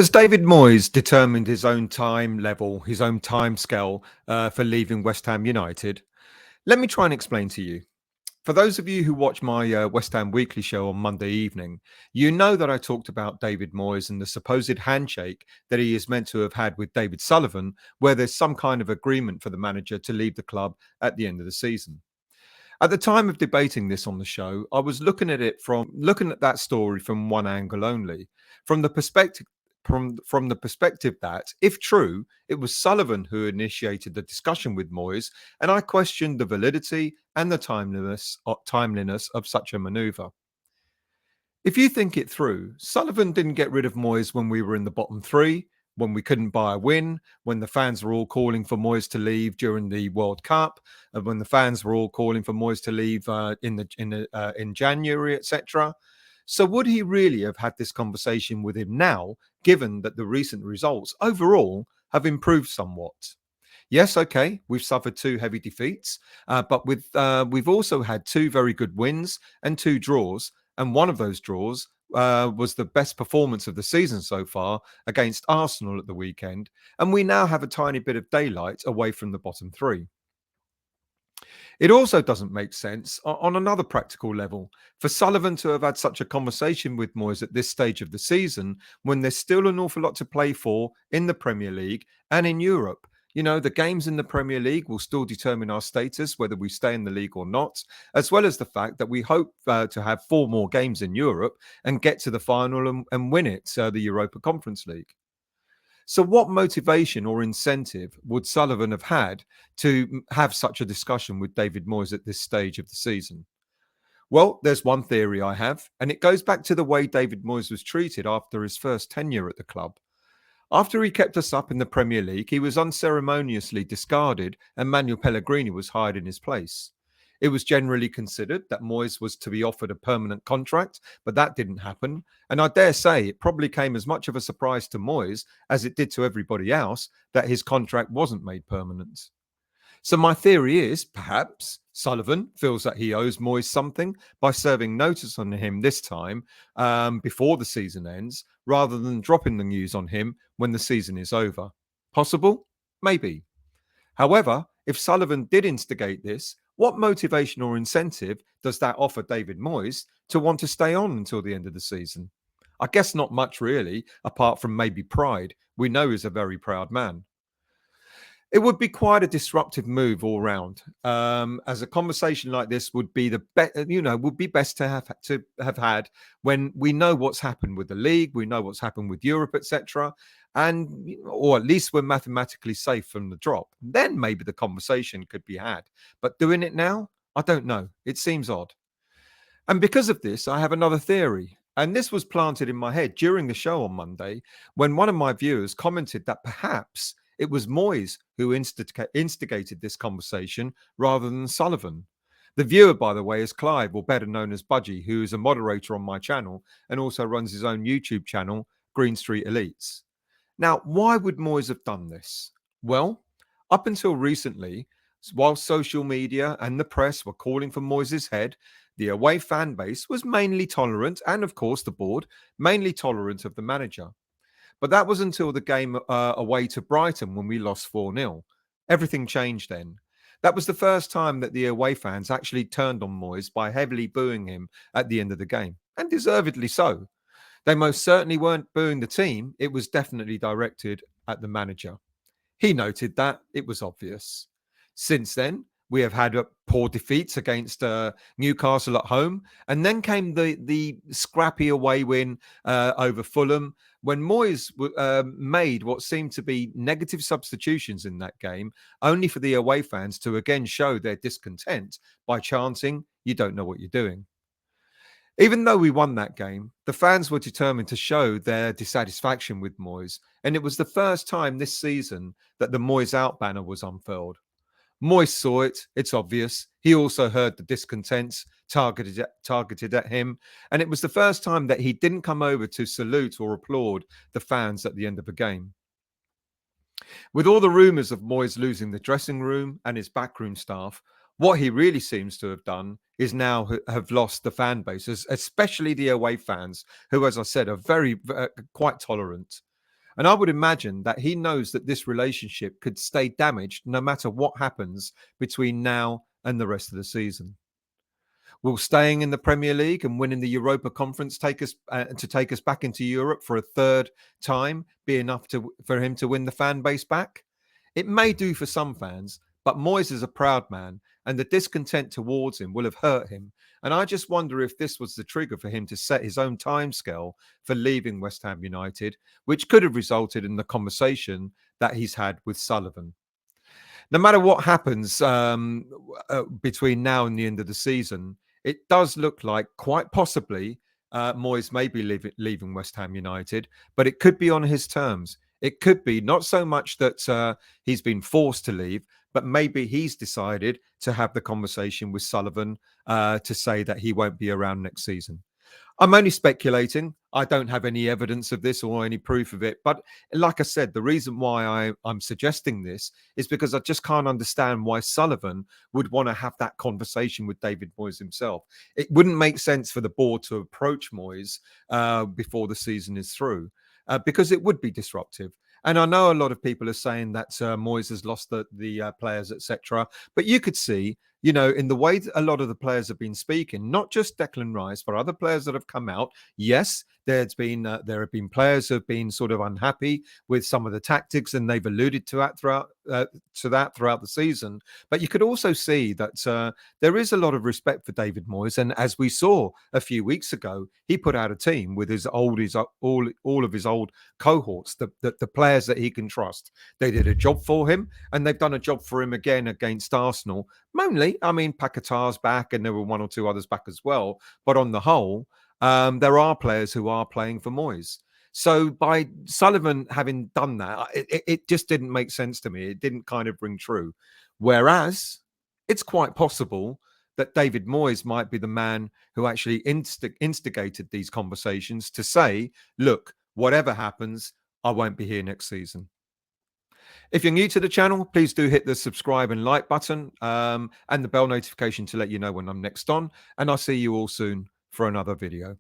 Has David Moyes determined his own time level, his own time scale for leaving West Ham United? Let me try and explain to you. For those of you who watch my West Ham Weekly show on Monday evening, you know that I talked about David Moyes and the supposed handshake that he is meant to have had with David Sullivan, where there's some kind of agreement for the manager to leave the club at the end of the season. At the time of debating this on the show, I was looking at that story from one angle only, from the perspective from the perspective that, if true, it was Sullivan who initiated the discussion with Moyes, and I questioned the validity and the timeliness of such a manoeuvre. If you think it through, Sullivan didn't get rid of Moyes when we were in the bottom three, when we couldn't buy a win, when the fans were all calling for Moyes to leave during the World Cup, and when the fans were all calling for Moyes to leave in January, etc. So would he really have had this conversation with him now, given that the recent results overall have improved somewhat? Yes, okay, we've suffered two heavy defeats, but we've also had two very good wins and two draws, and one of those draws was the best performance of the season so far against Arsenal at the weekend, and we now have a tiny bit of daylight away from the bottom three. It also doesn't make sense on another practical level for Sullivan to have had such a conversation with Moyes at this stage of the season when there's still an awful lot to play for in the Premier League and in Europe. You know, the games in the Premier League will still determine our status, whether we stay in the league or not, as well as the fact that we hope to have four more games in Europe and get to the final and win it, the Europa Conference League. So, what motivation or incentive would Sullivan have had to have such a discussion with David Moyes at this stage of the season? Well, there's one theory I have, and it goes back to the way David Moyes was treated after his first tenure at the club. After he kept us up in the Premier League, he was unceremoniously discarded and Manuel Pellegrini was hired in his place. It was generally considered that Moyes was to be offered a permanent contract, but that didn't happen. And I dare say it probably came as much of a surprise to Moyes as it did to everybody else that his contract wasn't made permanent. So my theory is perhaps Sullivan feels that he owes Moyes something by serving notice on him this time before the season ends, rather than dropping the news on him when the season is over. Possible? Maybe. However, if Sullivan did instigate this, what motivation or incentive does that offer David Moyes to want to stay on until the end of the season? I guess not much really, apart from maybe pride. We know he's a very proud man. It would be quite a disruptive move all round, as a conversation like this would be would be best to have had when we know what's happened with the league, we know what's happened with Europe, etc., and or at least we're mathematically safe from the drop. Then maybe the conversation could be had. But doing it now, I don't know. It seems odd. And because of this, I have another theory. And this was planted in my head during the show on Monday when one of my viewers commented that perhaps it was Moyes who instigated this conversation rather than Sullivan. The viewer, by the way, is Clive, or better known as Budgie, who is a moderator on my channel and also runs his own YouTube channel, Green Street Elites. Now, why would Moyes have done this? Well, up until recently, while social media and the press were calling for Moyes' head, the away fan base was mainly tolerant, and of course the board, mainly tolerant of the manager. But that was until the game away to Brighton when we lost 4-0. Everything changed then. That was the first time that the away fans actually turned on Moyes by heavily booing him at the end of the game, and deservedly so. They most certainly weren't booing the team. It was definitely directed at the manager. He noted that. It was obvious. Since then, we have had poor defeats against Newcastle at home. And then came the scrappy away win over Fulham when Moyes made what seemed to be negative substitutions in that game, only for the away fans to again show their discontent by chanting, "You don't know what you're doing." Even though we won that game, the fans were determined to show their dissatisfaction with Moyes, and it was the first time this season that the Moyes out banner was unfurled. Moyes saw it, it's obvious. He also heard the discontents targeted at him, and it was the first time that he didn't come over to salute or applaud the fans at the end of a game. With all the rumours of Moyes losing the dressing room and his backroom staff, what he really seems to have done is now have lost the fan bases, especially the away fans, who, as I said, are very quite tolerant. And I would imagine that he knows that this relationship could stay damaged no matter what happens between now and the rest of the season. Will staying in the Premier League and winning the Europa Conference take us back into Europe for a third time be enough for him to win the fan base back? It may do for some fans, but Moyes is a proud man, and the discontent towards him will have hurt him. And I just wonder if this was the trigger for him to set his own timescale for leaving West Ham United, which could have resulted in the conversation that he's had with Sullivan. No matter what happens between now and the end of the season, it does look like quite possibly Moyes may be leaving West Ham United, but it could be on his terms. It could be not so much that he's been forced to leave, but maybe he's decided to have the conversation with Sullivan to say that he won't be around next season. I'm only speculating. I don't have any evidence of this or any proof of it. But like I said, the reason why I'm suggesting this is because I just can't understand why Sullivan would want to have that conversation with David Moyes himself. It wouldn't make sense for the board to approach Moyes before the season is through because it would be disruptive. And I know a lot of people are saying that Moyes has lost the players, etc. But you could see, in the way that a lot of the players have been speaking, not just Declan Rice, but other players that have come out. Yes, there have been players who have been sort of unhappy with some of the tactics, and they've alluded to that throughout the season. But you could also see that there is a lot of respect for David Moyes, and as we saw a few weeks ago, he put out a team with all of his old cohorts, the players that he can trust. They did a job for him, and they've done a job for him again against Arsenal. Mainly, I mean, Paquetá's back, and there were one or two others back as well. But on the whole, there are players who are playing for Moyes. So by Sullivan having done that, it just didn't make sense to me. It didn't kind of ring true. Whereas it's quite possible that David Moyes might be the man who actually instigated these conversations to say, look, whatever happens, I won't be here next season. If you're new to the channel, please do hit the subscribe and like button and the bell notification to let you know when I'm next on. And I'll see you all soon for another video.